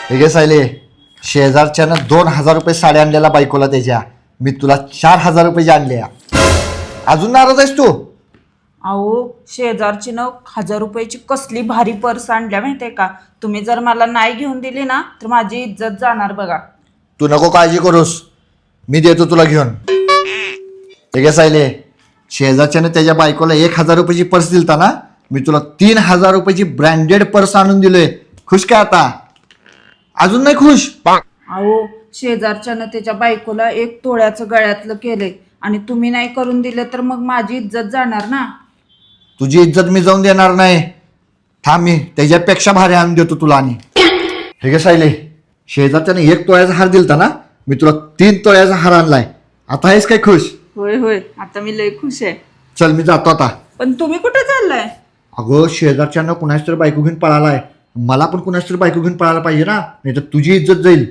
हे घे सायले, शेजारच्यानं 2,000 रुपये साडी आणलेला बायकोला त्याच्या, मी तुला 4,000 रुपये आणल्या. अजून नाराज आहेस तू? अहो शेजारचीनं 1,000 रुपयाची कसली भारी पर्स आणल्या माहितीये का. तुम्ही जर मला नाही घेऊन दिली ना तर माझी इज्जत जाणार बघा. तू नको काळजी करूस, मी देतो तुला घेऊन. हे घे सायले, शेजारच्यानं त्याच्या बायकोला 1,000 रुपयाची पर्स दिलता ना, मी तुला 3,000 रुपयाची ब्रँडेड पर्स आणून दिलोय. खुश का आता? अजून नाही खुश? अहो शेजारच्यानं त्याच्या बायकोला 1 तोळ्याचं गळ्यातलं केलंय आणि तुम्ही नाही करून दिलं तर मग माझी इज्जत जाणार ना. तुझी इज्जत मी जाऊन देणार नाही. थांब, मी त्याच्यापेक्षा भारी आणून देतो तुला. आणि हे घे सायले, शेजारच्यानं 1 तोळ्याचा हार दिलता ना, मी तुला 3 तोळ्याचा हार आणलाय. आता आहेस काय खुश? होय होय, आता मी लय खुश आहे. चल मी जातो आता. पण तुम्ही कुठे चाललाय? अगं शेजारच्यानं कुणाच तरी बायको घेऊन पळालाय, मला पण कुणाच तरी बायको घेऊन पळायला पाहिजे ना, नाही तर तुझी इज्जत जाईल.